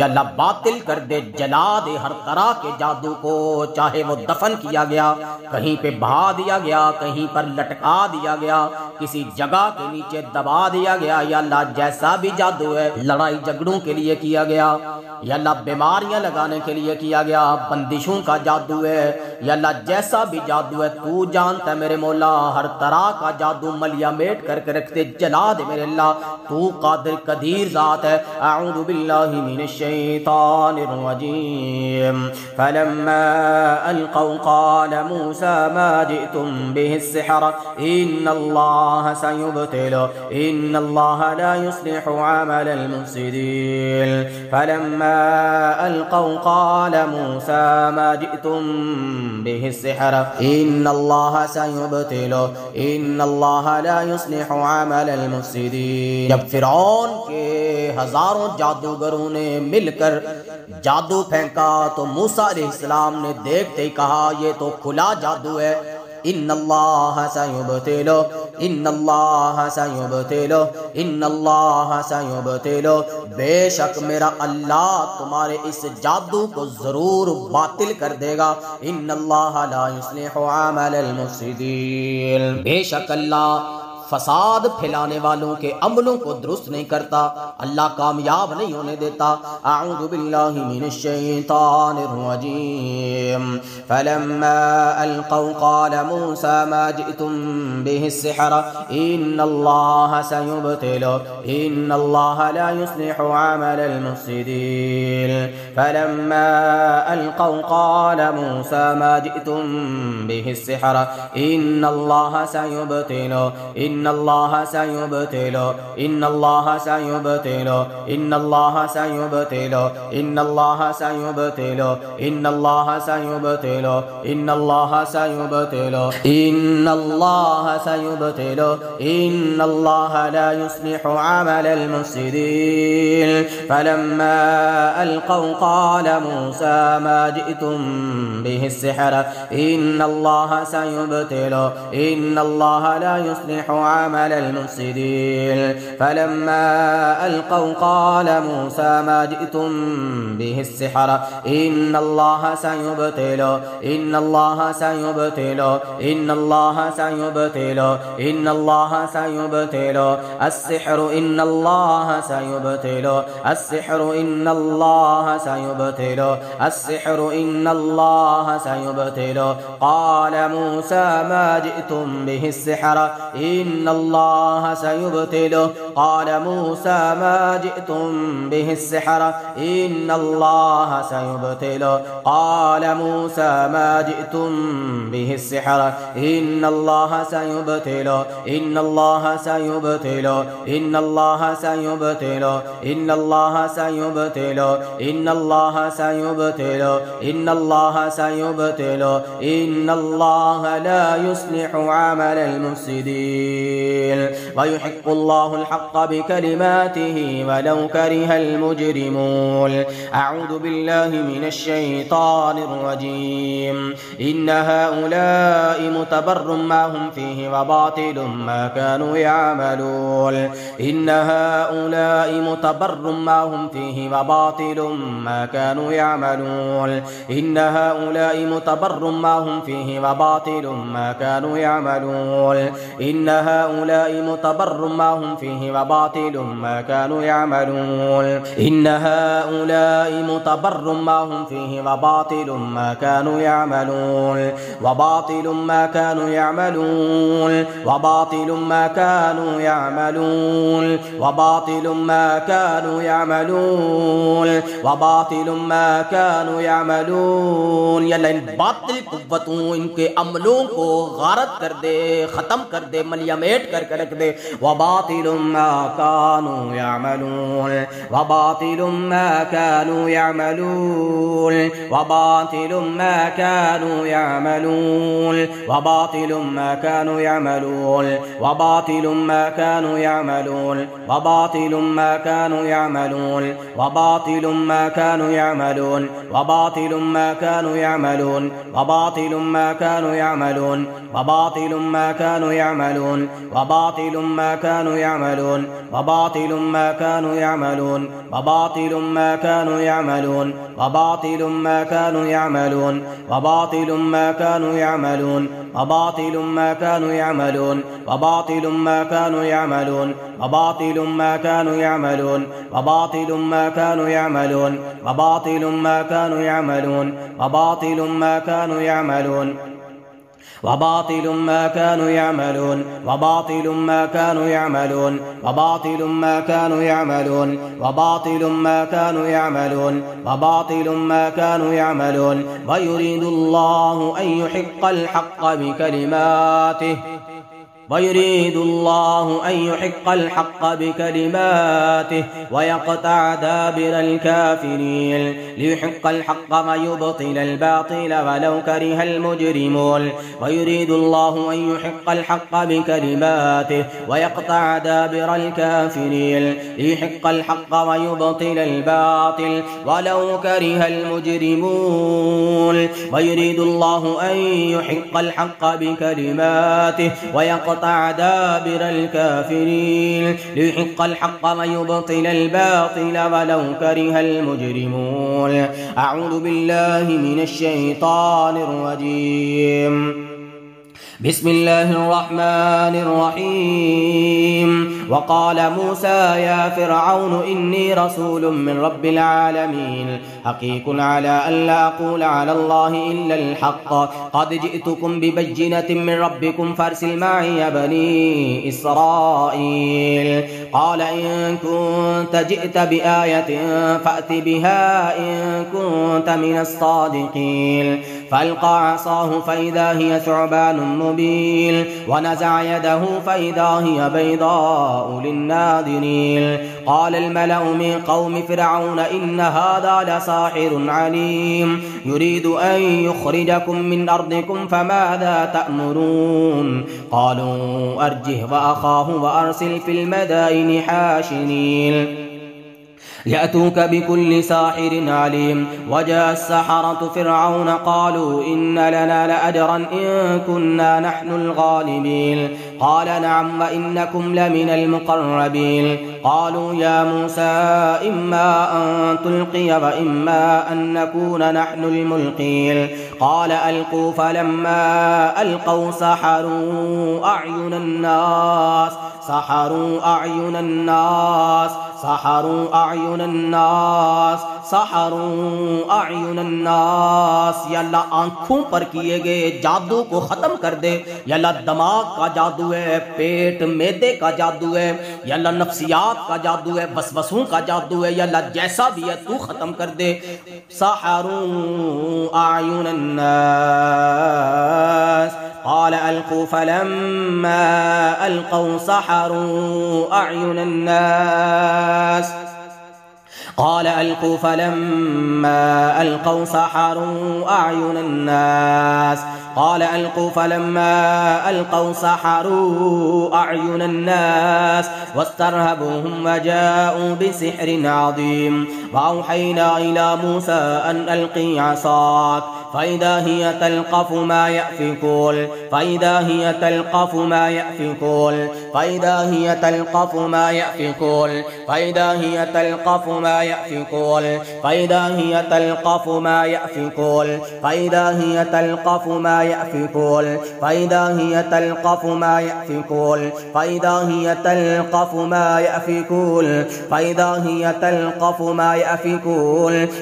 अल्लाह बातिल कर दे, जला दे हर तरह के जादू को, चाहे वो दफन किया गया, कहीं पे बहा दिया गया, कहीं पर लटका दिया गया, किसी जगह के नीचे दबा दिया गया। या अल्लाह जैसा भी जादू है, लड़ाई झगड़ों के लिए किया गया, या अल्लाह बीमारियां लगाने के लिए किया गया, बंदिशों का जादू है, या अल्लाह जैसा भी जादू है तू जानता है मेरे मौला। हर तरह का जादू मलिया मेट करके रखते, जला दे मेरे अल्लाह, तू कादिर कदीर जात है। अऊज़ु बिल्लाहि मिनश शैतानिर रजीम। फलम्मा अलक़ौ क़ाल मूसा मा जि'तुम बिहि सिहर इन्नल्लाह सयुब्तिलु इन्नल्लाह ला युस्लिहु अमलल मुफ़्सिदीन। फलम्मा अलक़ौ क़ाल मूसा मा जि'तुम बिहि सिहर इन्नल्लाह सयुब्तिलु इन्नल्लाह ला युस्लिहु अमलल मुफ़्सिदीन। जब फ़िरऔन के हजारों जादूगरों ने मिलकर जादू फेंका तो मूसा अलैहिस्सलाम ने देखते ही कहा ये तो खुला जादू है। इन्नल्लाह सयुब्तिलु इन्नल्लाह सयुब्तिलु इन्नल्लाह सयुब्तिलु, बेशक मेरा अल्लाह तुम्हारे इस जादू को जरूर बातिल कर देगा। इन्नल्लाह ला युस्लिहु अमलल मुफ़्सिदीन, बेशक अल्लाह फसाद फैलाने वालों के अमलों को दुरुस्त नहीं करता, अल्लाह कामयाब नहीं होने देता। अऊज़ु बिल्लाहि मिनश शैतानिर रजीम। फलम्मा अलक़ौ क़ाल मूसा मा जि'तुम बिहि सिहर इन्नल्लाह सयुब्तिलु इन्नल्लाह ला युस्लिहु अमलल मुफ़्सिदीन। फलम्मा अलक़ौ क़ाल मूसा मा जि'तुम बिहि सिहर इन्नल्लाह सयुब्तिलु इन्नल्लाह सयुब्तिलु इन्नल्लाह सयुब्तिलु इन्नल्लाह सयुब्तिलु इन्नल्लाह सयुब्तिलु इन्नल्लाह सयुब्तिलु इन्नल्लाह सयुब्तिलु इन्नल्लाह सयुब्तिलु इन्नल्लाह ला युस्लिहु अमलल मुफ़्सिदीन। फलम्मा अलक़ौ क़ाल मूसा मा जि'तुम बिहि सिहर इन्नल्लाह सयुब्तिलु इन्नल्लाह ला युस्लिहु अमलल मुफ़्सिदीन। फलम्मा अलक़ौ क़ाल मूसा मा जि'तुम बिहि सिहर इन्नल्लाह सयुब्तिलु इन्नल्लाह सयुब्तिलु इन्नल्लाह सयुब्तिलु इन्नल्लाह सयुब्तिलु अस्सिहरु इन्नल्लाह सयुब्तिलु अस्सिहरु इन्नल्लाह सयुब्तिलु अस्सिहरु इन्नल्लाह सयुब्तिलु। क़ाल मूसा मा जि'तुम बिहि सिहर इन्नल्लाह सयुब्तिलु क़ाल मूसा मा जि'तुम बिहि सिहर इन्नल्लाह सयुब्तिलु क़ाल मूसा मा जि'तुम बिहि सिहर इन्नल्लाह सयुब्तिलु इन्नल्लाह सयुब्तिलु इन्नल्लाह सयुब्तिलु इन्नल्लाह सयुब्तिलु इन्नल्लाह सयुब्तिलु इन्नल्लाह सयुब्तिलु इन्नल्लाह ला युस्लिहु अमलल मुफ़्सिदीन वयुहिक़्क़ुल्लाहुल हक़्क़ बिकलिमातिही वलौ करिहल मुजरिमून। अऊज़ु बिल्लाहि मिनश शैतानिर रजीम। इन्न हाउलाइ मुतबर्रुम मा हुम फ़ीहि व बातिलुम मा कानू यअमलून। इन्न हाउलाइ मुतबर्रुम मा हुम फ़ीहि व बातिलुम मा कानू यअमलून। इन्न हाउलाइ मुतबर्रुम मा हुम फ़ीहि व बातिलुम मा कानू यअमलून। इन्न हाउलाइ मुतबर्रुम मा हुम फ़ीहि व बातिलुम मा कानू यअमलून। इन्न हाउलाइ मुतबर्रुम मा हुम फ़ीहि व बातिलुम मा कानू यअमलून व बातिलुम मा कानू यअमलून व बातिलुम मा कानू यअमलून व बातिलुम मा कानू यअमलून व बातिलुम मा कानू यअमलून। या इन बातिल कुव्वतों इनके अमलों को गारत कर दे, खत्म कर दे, मलियामेट करके रख दे। व बातिलुम मा कानू यअमलून व बातिलुम मा कानू यअमलून व बातिलुम मा कानू यअमलून व बातिलुम मा कानू यअमलून व बातिलुम मा कानू यअमलून व बातिलुम मा कानू यअमलून व बातिलुम मा कानू यअमलून व बातिलुम मा कानू यअमलून व बातिलुम मा कानू यअमलून व बातिलुम मा कानू यअमलून وباطل ما كانوا يعملون وباطل ما كانوا يعملون وباطل ما كانوا يعملون وباطل ما كانوا يعملون وباطل ما كانوا يعملون وباطل ما كانوا يعملون وباطل ما كانوا يعملون وباطل ما كانوا يعملون وباطل ما كانوا يعملون وباطل ما كانوا يعملون وباطل ما كانوا يعملون وباطل ما كانوا يعملون وباطل ما كانوا يعملون وباطل ما كانوا يعملون وباطل ما كانوا يعملون وباطل ما كانوا يعملون ويريد الله أن يحق الحق بكلماته ويريد الله أن يحق الحق بكلماته ويقطع دابر الكافرين ليحق الحق ويبطل الباطل ولو كره المجرمون ويريد الله أن يحق الحق بكلماته ويقطع دابر الكافرين ليحق الحق ويبطل الباطل ولو كره المجرمون ويريد الله أن يحق الحق بكلماته ويقطع دابر الكافرين ليحق الحق ويبطل الباطل ولو كره المجرمون. أعوذ بالله من الشيطان الرجيم. بسم الله الرحمن الرحيم. وقال موسى يا فرعون إني رسول من رب العالمين حقيق على ألا أقول على الله إلا الحق قد جئتكم ببينة من ربكم فارسل معي بني إسرائيل. قال إن كنت جئت بآية فأت بها إن كنت من الصادقين. فألقى عصاه فإذا هي ثعبان مبين ونزع يده فإذا هي بيضاء للناظرين. قال الملأ من قوم فرعون إن هذا لساحر عليم يريد أن يخرجكم من أرضكم فماذا تأمرون. قالوا أرجه وأخاه وأرسل في المدائن حاشرين يأتوك بكل ساحر عليم. وجاء السحرة فرعون قالوا إن لنا لأجرا إن كنا نحن الغالبين. قال نعم وإنكم لمن المقربين. قالوا يا موسى إما أن تلقي وإما أن نكون نحن الملقين. قال ألقوا فلما ألقوا سحروا أعين الناس سحروا أعين الناس سحروا أعين الناس سحروا أعين الناس. या अल्लाह आंखों पर किए गए जादू को खत्म कर दे। या अल्लाह दिमाग का जादू है, पेट मैदे का जादू है, या अल्लाह नफ्सियात का जादू है, वसवसों का जादू है। या अल्लाह जैसा भी है तू खत्म कर दे। सहरू अयुन अन्नास قال ألقوا فلما ألقوا سحروا أعين الناس قال ألقوا فلما ألقوا سحروا أعين الناس قال ألقوا فلما ألقوا سحروا أعين الناس واسترهبوهم وجاءوا بسحر عظيم. وأوحينا إلى موسى أن ألقي عصاك فإذا هي تلقف ما يأفكون فإذا هي تلقف ما يأفكون فإذا هي تلقف ما يأفكون فإذا هي تلقف ما يأفكون فإذا هي تلقف ما يأفكون فإذا هي تلقف ما يأفكون فإذا هي تلقف ما يأفكون فإذا هي تلقف ما يأفكون فإذا هي تلقف ما يأفكون.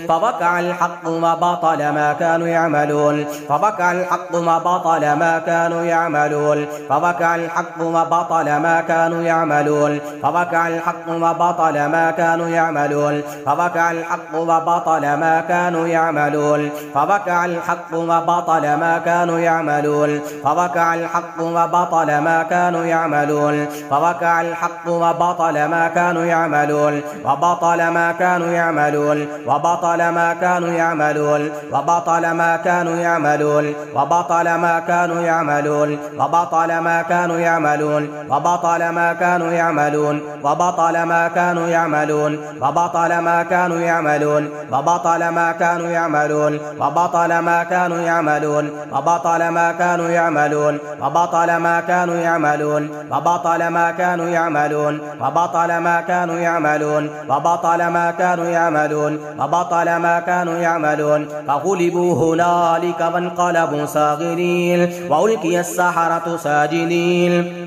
فوقع الحق وبطل ما كانوا يعملون فوقع الحق وبطل ما كانوا يعملون فوقع الحق وبطل ما كانوا يعملون فوقع الحق وبطل ما كانوا يعملون فوقع الحق وبطل ما كانوا يعملون فوقع الحق وبطل ما كانوا يعملون فوقع الحق وبطل ما كانوا يعملون فوقع الحق وبطل ما كانوا يعملون وبطل ما كانوا يعملون وبطل ما كانوا يعملون وبطل ما كانوا يعملون وبطل ما كانوا يعملون وبطل ما كانوا يعملون وبطل ما كانوا يعملون وبطل ما كانوا يعملون وبطل ما كانوا يعملون وبطل ما كانوا يعملون وبطل ما كانوا يعملون وبطل وبطل ما كانوا يعملون وبطل ما كانوا يعملون وبطل ما كانوا يعملون وبطل ما كانوا يعملون وبطل ما كانوا يعملون وبطل ما كانوا يعملون فغلبوا هنالك وانقلبوا صاغرين وألقي السحرة ساجدين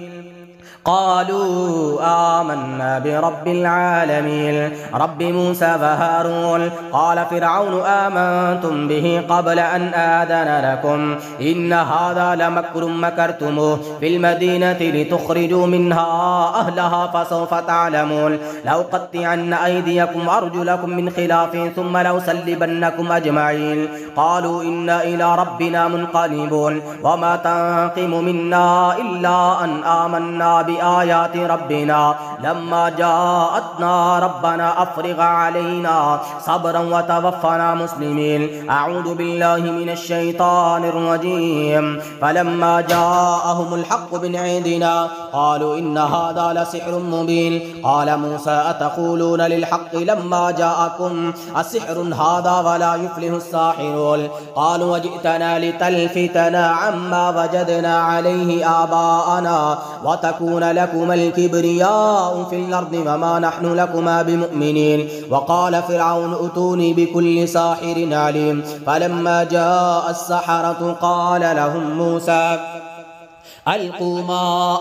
قالوا آمنا برب العالمين رب موسى وهارون قال فرعون آمنتم به قبل أن آذن لكم إن هذا لمكر مكرتموه في المدينة لتخرجوا منها أهلها فسوف تعلمون لأقطعن أيديكم وأرجلكم من خلاف ثم لأصلبنكم أجمعين قالوا إنا إلى ربنا منقلبون وما تنقم منا إلا أن آمنا بآيات ربنا لما جاءتنا ربنا أفرغ علينا صبرا وتوفنا مسلمين أعوذ بالله من الشيطان الرجيم فلما جاءهم الحق من عندنا قالوا إن هذا لسحر مبين قال موسى أتقولون للحق لما جاءكم السحر هذا ولا يفلح الساحرون قالوا وجئتنا لتلفتنا عما وجدنا عليه آباءنا وتكون لكما الكبرياء في الأرض وما نحن لكما بمؤمنين وقال فرعون ائتوني بكل ساحر عليم فلما جاء السحرة قال لهم موسى ألقوا ما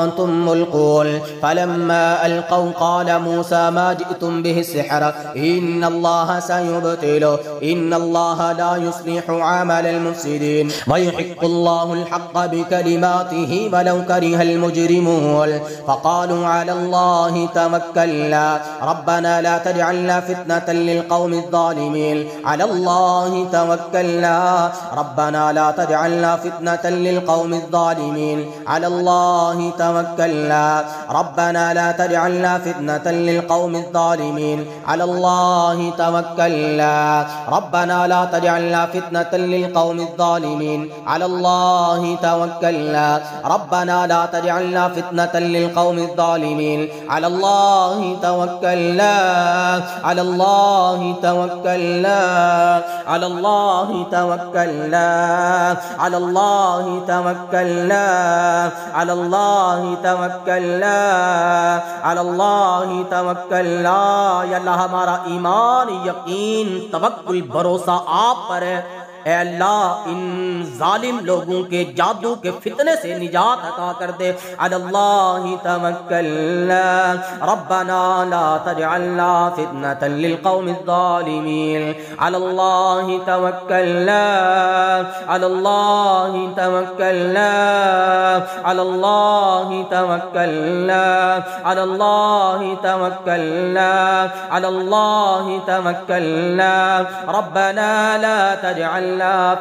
أنتم ملقون فلما ألقوا قال موسى ما جئتم به السحر إن الله سيبطله إن الله لا يصلح عمل المفسدين ويحق الله الحق بكلماته ولو كره المجرمون فقالوا على الله توكلنا ربنا لا تجعلنا فتنة للقوم الظالمين على الله توكلنا ربنا لا تجعلنا فتنة للقوم الظالمين على الله توكلنا ربنا لا تجعلنا فتنة للقوم الظالمين على الله توكلنا ربنا لا تجعلنا فتنة للقوم الظالمين على الله توكلنا ربنا لا تجعلنا فتنة للقوم الظالمين على الله توكلنا على الله توكلنا على الله توكلنا على الله توكلنا على الله توكلنا على الله توكलना या अल्लाह हमारा ईमान यकीन तवक्कुल भरोसा आप पर है। ऐ अल्लाह इन जालिम लोगों के जादू के फितने से निजात अता कर दे। अल्लाहि तवक्कलना रब्बना ला तजअलना फितनतन लिल कौमिज़ ज़ालिमीन। अल्लाहि तवक्कलना अल्लाहि तवक्कलना अल्लाहि तवक्कलना अल्लाहि तवक्कलना अल्लाहि तवक्कलना रब्बना ला तजअल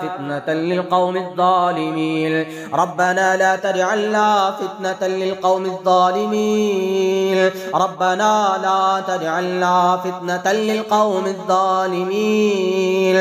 فتنة للقوم الظالمين ربنا لا تجعلنا فتنة للقوم الظالمين ربنا لا تجعلنا فتنة للقوم الظالمين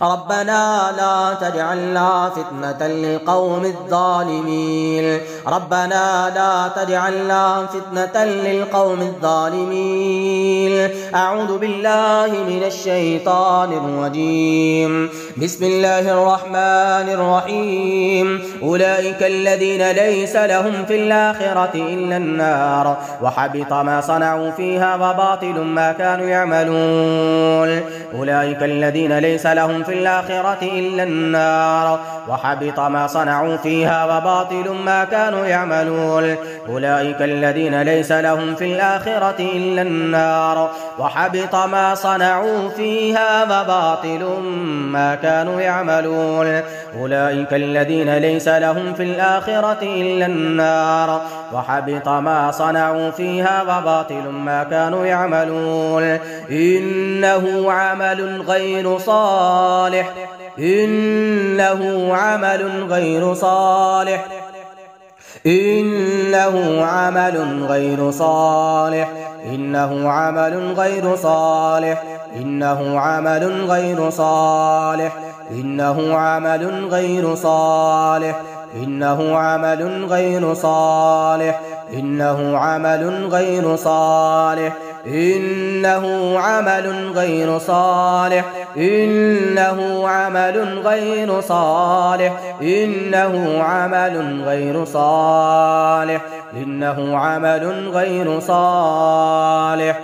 ربنا لا تجعلنا فتنة للقوم الظالمين ربنا لا تجعلنا فتنة للقوم الظالمين أعوذ بالله من الشيطان الرجيم بسم الله الرحمن الرحيم أولئك الذين ليس لهم في الآخرة إلا النار وحبط ما صنعوا فيها وباطل ما كانوا يعملون أولئك الذين ليس لهم في الآخرة إلا النار وحبط ما صنعوا فيها وباطل ما كانوا يعملون أولئك الذين ليس لهم في الآخرة إلا النار وحبط ما صنعوا فيها وباطل ما كانوا يعملون أولئك الذين ليس لهم في الآخرة إلا النار وحبط ما صنعوا فيها وباطل ما كانوا يعملون إنه عمل غير صالح إنه عمل غير صالح إنه عمل غير صالح إنه عمل غير صالح إنه عمل غير صالح إنه عمل غير صالح إنه عمل غير صالح إنه عمل غير صالح إنه عمل غير صالح إنه عمل غير صالح إنه عمل غير صالح إنه عمل غير صالح.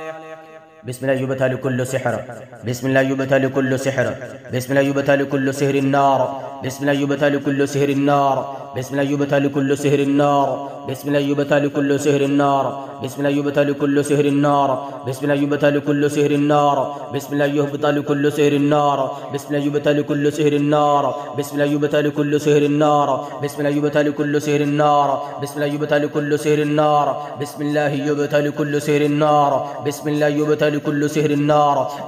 بسم الله يبتل كل سحر بسم الله يبتل كل سحر بسم الله يبتل كل سحر النار بسم الله يبتل كل سحر النار بسم الله يبتل كل سحر النار بسم الله يبتل كل سحر النار بسم الله يبتل كل سحر النار بسم الله يبتل كل سحر النار بسم الله يبتل كل سحر النار بسم الله يبتل كل سحر النار بسم الله يبتل كل سحر النار بسم الله يبتل كل سحر النار بسم الله يبتل كل سحر النار بسم الله يبتل كل سحر النار بسم الله يبتل كل سحر النار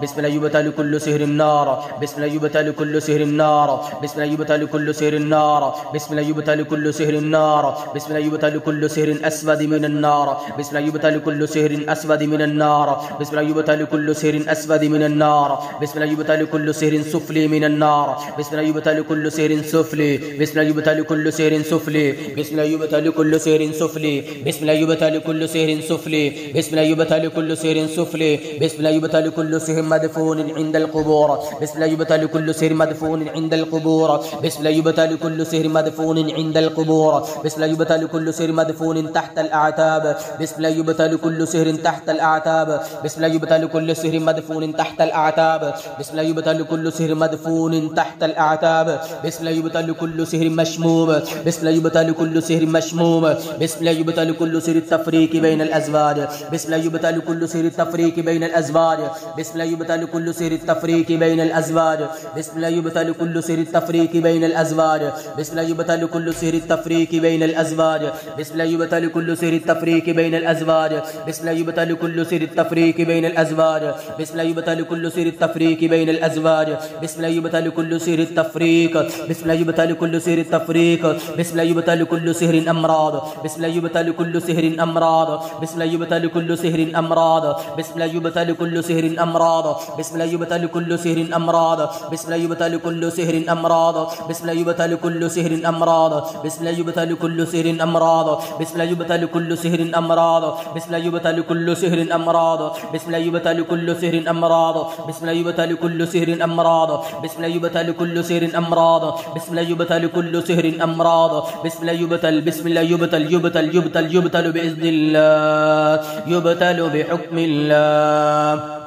بسم الله يبتل كل سحر النار بسم الله يبتل كل سحر النار بسم الله يبتل كل سحر النار بسم الله يبتل كل سحر النار بسم الله يبتل كل سحر أسود من النار بسم الله يبتل كل سحر أسود من النار بسم الله يبتل كل سحر أسود من النار بسم الله يبتل كل سحر سفلي من النار بسم الله يبتل كل سحر سفلي بسم الله يبتل كل سحر سفلي بسم الله يبتل كل سحر سفلي بسم الله يبتل كل سحر سفلي بسم الله يبتل كل سحر سفلي بسم الله يبتل كل سحر مدفون عند القبور بسم الله يبتل كل سحر مدفون عند القبور بسم الله يبتل كل سحر مدفون عند القبور بسم الله يبتل كل سحر مدفون تحت الأعتاب بسم الله يبتل كل سحر تحت الأعتاب بسم الله يبتل كل سحر مدفون تحت الأعتاب بسم الله يبتل كل سحر مدفون تحت الأعتاب بسم الله يبتل كل سحر مشموم بسم الله يبتل كل سحر مشموم بسم الله يبتل كل سحر التفريق بين الأزواج بسم الله يبتل كل سحر التفريق بين الأزواج بسم الله يبتل كل سحر التفريق بين الأزواج بسم الله يبتل كل سحر التفريق بين الأزواج بسم الله يبتل كل سحر التفريق بين الأزواج بسم الله يبتل كل سحر التفريق بين الأزواج بسم الله يبتل كل سحر التفريق بين الأزواج بسم الله يبتل كل سحر التفريق بين الأزواج بسم الله يبتل كل سحر التفريق بسم الله يبتل كل سحر التفريق بسم الله يبتل كل سحر أمراض بسم الله يبتل كل سحر أمراض بسم الله يبتل كل سحر أمراض بسم الله يبتل كل سحر أمراض بسم الله يبتل كل سحر أمراض بسم الله يبتل كل سحر أمراض بسم الله يبتل كل سحر أمراض بسم الله يبتل كل سحر أمراض بسم الله يبتل كل سحر أمراض بسم الله يبتل كل سحر أمراض بسم الله يبتل كل سحر أمراض بسم الله يبتل كل سحر أمراض بسم الله يبتل كل سحر أمراض بسم الله يبتل كل سحر أمراض بسم الله يبتل بسم الله يبتل بإذن الله يبتل بحكم الله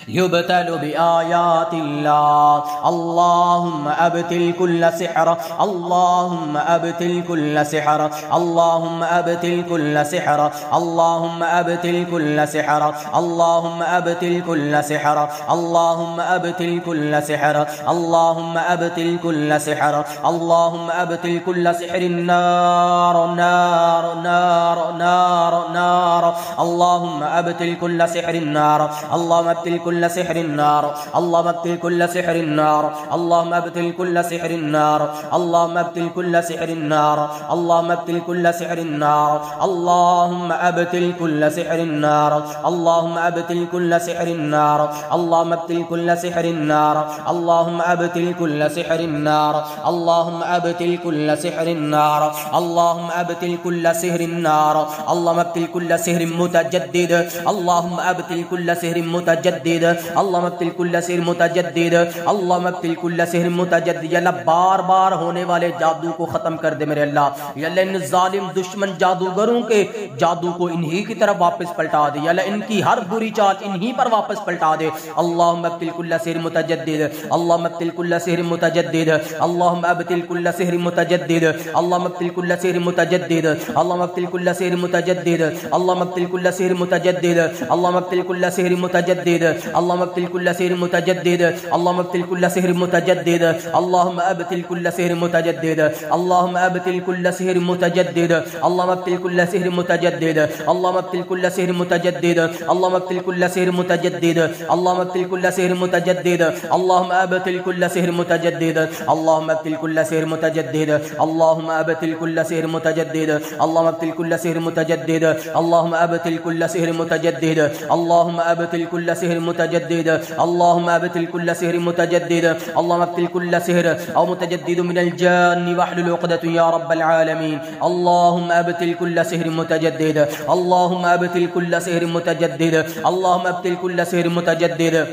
يبتل بآيات الله اللهم أبتل كل سحر اللهم أبتل كل سحر اللهم أبتل كل سحر اللهم أبتل كل سحر اللهم أبتل كل سحر اللهم أبتل كل سحر اللهم أبتل كل سحر اللهم أبتل كل سحر نار نار نار نار نار اللهم أبتل كل سحر نار اللهم أبتل كل سحر النار اللهم ابتل كل سحر النار اللهم ابتل كل سحر النار اللهم ابتل كل سحر النار اللهم ابتل كل سحر النار اللهم ابتل كل سحر النار اللهم ابتل كل سحر النار اللهم ابتل كل سحر النار اللهم ابتل كل سحر النار اللهم ابتل كل سحر النار اللهم ابتل كل سحر النار اللهم ابتل كل سحر متجدد اللهم ابتل كل سحر متجدد اللهم ابتل كل سحر متجدد اللهم ابتل كل سحر متجدد या अल्लाह बार बार होने वाले जादू को खत्म कर दे मेरे अल्लाह। या अल्लाह इन जालिम दुश्मन जादूगरों के जादू को इन्हीं की तरफ वापस पलटा दे। या अल्लाह इनकी हर बुरी चाल इन्हीं पर वापस पलटा दे। अल्लाहुम्मा अब्तिल कुल्ला सिहर मुतजद्दिद अल्लाहुम्मा अब्तिल कुल्ला सिहर मुतजद्दिद अल्लाहुम्मा अब्तिल कुल्ला सिहर मुतजद्दिद अल्लाहुम्मा अब्तिल कुल्ला सिहर मुतजद्दिद अल्लाहुम्मा अब्तिल कुल्ला सिहर मुतजद्दिद अल्लाहुम्मा अब्तिल कुल्ला सिहर मुतजद्दिद अल्लाहुम्मा अब्तिल कुल्ला सिहर मुतजद्दिद अल्लाहुम्मा अब्तिल कुल्ला सिहर मुतजद्दिद अल्लाहुम्मा अब्तिल कुल्ला सिहर मुतजद्दिद अल्लाहुम्मा अब्तिल कुल्ला सिहर मुतजद्दिद अल्लाहुम्मा अब्तिल कुल्ला सिहर मुतजद्दिद अल्लाहुम्मा अब्तिल कुल्ला सिहर मुतजद्दिद अल्लाहुम्मा अब्तिल कुल्ला सिहर मुतजद्दिद अल्लाहुम्मा अब्तिल कुल्ला सिहर मुतजद्दिद अल्लाहुम्मा अब्तिल कुल्ला सिहर मुतजद्दिद अल्लाहुम्मा अब्तिल कुल्ला सिहर मुतजद्दिद अल्लाहुम्मा अब्तिल कुल्ला सिहर मुतजद्दिद अल्लाहुम्मा अब्तिल कुल्ला सिहर मुतजद्दिद अल्लाहुम्मा अब्तिल कुल्ला सिहर मुतजद्दिद अल्लाहुम्मा अब्तिल कुल्ला सिहर मुतजद्दिद अल्लाहुम्मा अब्तिल कुल्ला सिहर मुतजद्दिद متجدد، اللهم أبطل كل سحر متجدد، اللهم أبطل كل سحر أو متجدد من الجان واحلل عقدة يا رب العالمين. اللهم أبطل كل سحر متجدد، اللهم أبطل كل سحر متجدد، اللهم أبطل كل سحر متجدد،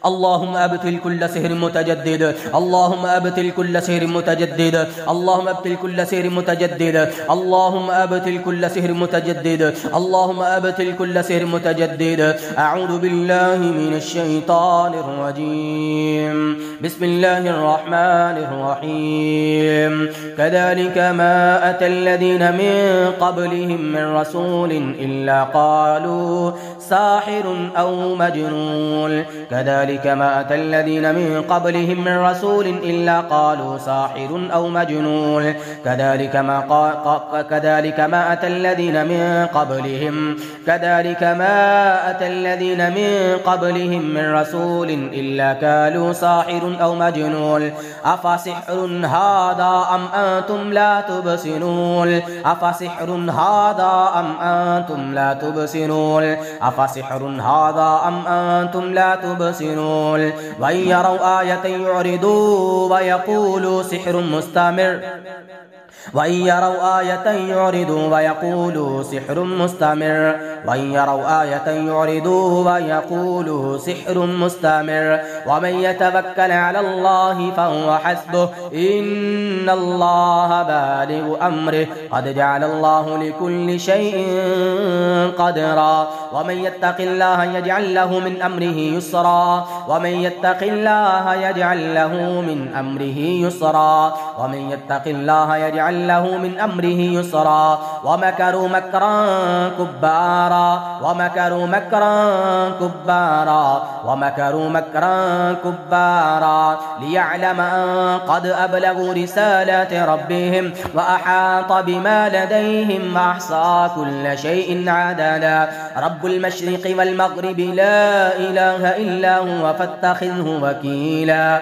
اللهم أبطل كل سحر متجدد، اللهم أبطل كل سحر متجدد، اللهم أبطل كل سحر متجدد، اللهم أبطل كل سحر متجدد، اللهم أبطل كل سحر متجدد. أعوذ بالله من الشيطان الرجيم. بسم الله الرحمن الرحيم. كذلك ما أتى الذين من قبلهم من رسول إلا قالوا ساحر أو مجنون. كذلك ما أتى الذين من قبلهم من رسول إلا قالوا ساحر أو مجنون. كذلك ما أتى الذين من قبلهم من رسول إلا قالوا ساحر أو مجنون. أفسحر هذا أم أنتم لا تبصرون. أفسحر هذا أم أنتم لا تبصرون. أفسحر هذا أم أنتم لا تبصرون. وإن يروا آية يعرضوا ويقولوا سحر مستمر. وإن يروا آية يعرضوا ويقولوا سحر مستمر. وإن يروا آية يعرضوا ويقولوا سحر مستمر. ومن يتوكل على الله فهو حسبه إن الله بالغ أمره قد جعل الله لكل شيء قدرا. ومن يتق الله يجعل له من أمره يسرا. ومن يتق الله يجعل له من أمره يسرا. ومن يتق الله يجعل له من أمره يسرا. ومكروا مكرا كبارا. ومكروا مكرا كبارا. ومكروا مكرا كبارا. ليعلم أن قد أبلغوا رسالات ربهم وأحاط بما لديهم وأحصى كل شيء عددا. رب المشرق والمغرب لا إله إلا هو فاتخذه وكيلا.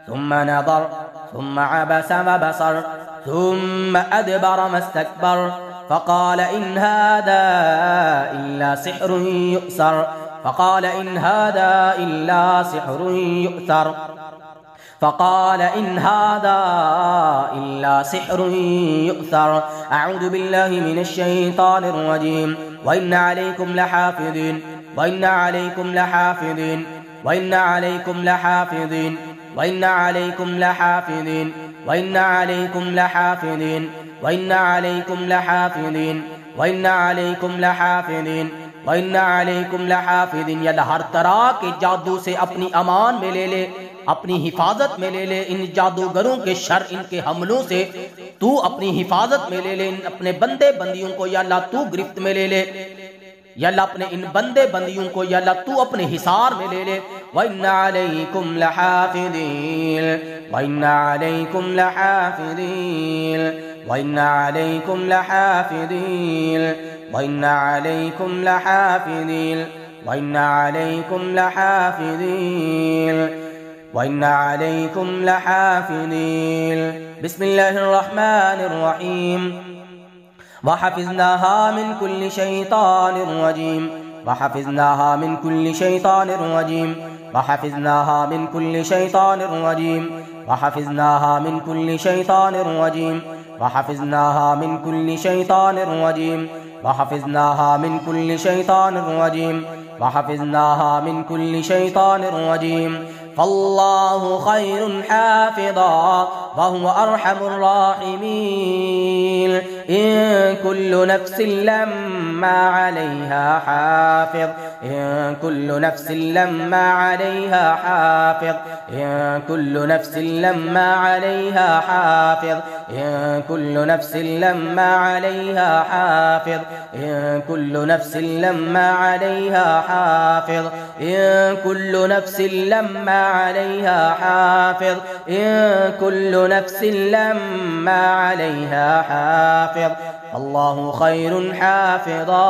ثم نظر ثم عبس وبصر ثم أدبر ما استكبر. فقال إن هذا إلا سحر يؤثر. فقال إن هذا إلا سحر يؤثر. فقال إن هذا إلا سحر يؤثر. أعوذ بالله من الشيطان الرجيم. وإن عليكم لحافظين. وإن عليكم لحافظين. وإن عليكم لحافظين. وإن عليكم لحافظين. وإن عليكم لحافظين. وإن عليكم لحافظين. وإن عليكم لحافظين. وإن عليكم लहाफिज़ीन। या हर तरह के जादू से अपनी अमान में ले ले, अपनी हिफाजत में ले ले। इन जादूगरों के शर, इनके हमलों से तू अपनी हिफाजत में ले ले। अपने बंदे बंदियों को या अल्लाह तू गिरफ्त में ले ले। या अल्लाह अपने इन बंदे बंदियों को या अल्लाह तू अपने हिसार में ले ले। वइन्ना अलैकुम लहाफिज़ीन। वइन्ना अलैकुम लहाफिज़ीन। वइन्ना अलैकुम लहाफिज़ीन। वइन्ना अलैकुम लहाफिज़ीन। वइन्ना अलैकुम लहाफिज़ीन। वइन्ना अलैकुम लहाफिज़ीन। बिस्मिल्लाहिर रहमानिर रहीम। वहफ़िज़नाहा मिन कुल्लि शैतानिर रजीम। वहफ़िज़नाहा मिन कुल्लि शैतानिर रजीम। वहफ़िज़नाहा मिन कुल्लि शैतानिर रजीम। वहफ़िज़नाहा मिन कुल्लि शैतानिर रजीम। वहफ़िज़नाहा मिन कुल्लि शैतानिर रजीम। वहफ़िज़नाहा मिन कुल्लि शैतानिर रजीम। वहफ़िज़नाहा मिन कुल्लि शैतानिर रजीम। फल्लाहु खैरुन हाफ़िज़ा वहुवा अरहमुर राहिमीन। इन कुल्लु नफ्सिन लम्मा अलैहा हाफ़िज़। इन कुल्लु नफ्सिन लम्मा अलैहा हाफ़िज़। इन कुल्लु नफ्सिन लम्मा अलैहा हाफ़िज़। इन कुल्लु नफ्सिन लम्मा अलैहा हाफ़िज़। इन कुल्लु नफ्सिन लम्मा अलैहा हाफ़िज़। इन कुल्लु नफ्सिन लम्मा अलैहा हाफ़िज़। इन कुल्लु नफ्सिन लम्मा अलैहा हाफ़िज़। अल्लाहु खैरुन हाफ़िज़ा।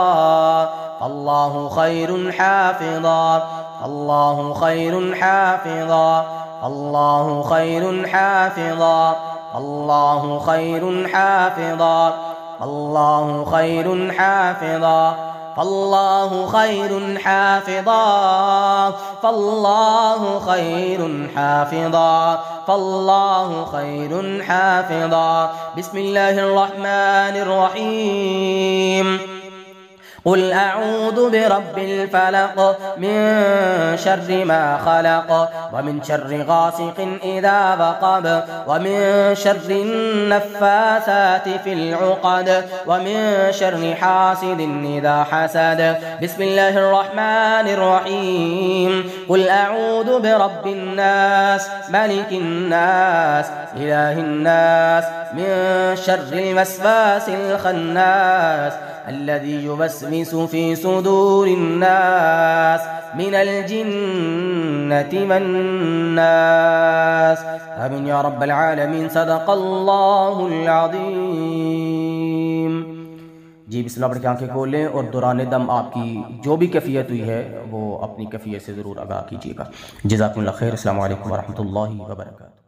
अल्लाहु खैरुन हाफ़िज़ा। अल्लाहु खैरुन हाफ़िज़ा। अल्लाहु खैरुन हाफ़िज़ा। अल्लाहु खैरुन हाफ़िज़ा। अल्लाहु खैरुन हाफ़िज़ा। फल्लाहु खैरुन हाफिज़ा, फल्लाहु खैरुन हाफिज़ा, फल्लाहु खैरुन हाफिज़ा। बिस्मिल्लाहिर रहमानिर रहीम। कुल अऊज़ु बिरब्बिल फलक़ मिन शर्रि मा खलक़ व मिन शर्रि गासिक़िन इज़ा वक़ब व मिन शर्रि नफ़्फ़ासाति फ़िल उक़द व मिन शर्रि हासिदिन इज़ा हसद। बिस्मिल्लाहिर रहमानिर रहीम। कुल अऊज़ु बिरब्बिन नास मलिकिन नास इलाहिन नास मिन शर्रिल वस्वासिल खन्नास अल्लज़ी युवस्विसु फ़ी सुदूरिन नास मिनल जिन्नति वन्नास। आमीन या रब्बल आलमीन। सदक़ल्लाहुल अज़ीम। जी बिस्मिल्लाह पढ़ के आँखें खोलें और दौरान दम आपकी जो भी कैफियत हुई है वो अपनी कैफियत से ज़रूर आगाह कीजिएगा। जज़ाकुमुल्लाह खैर। अस्सलामु अलैकुम व रहमतुल्लाहि व बरकातुहू।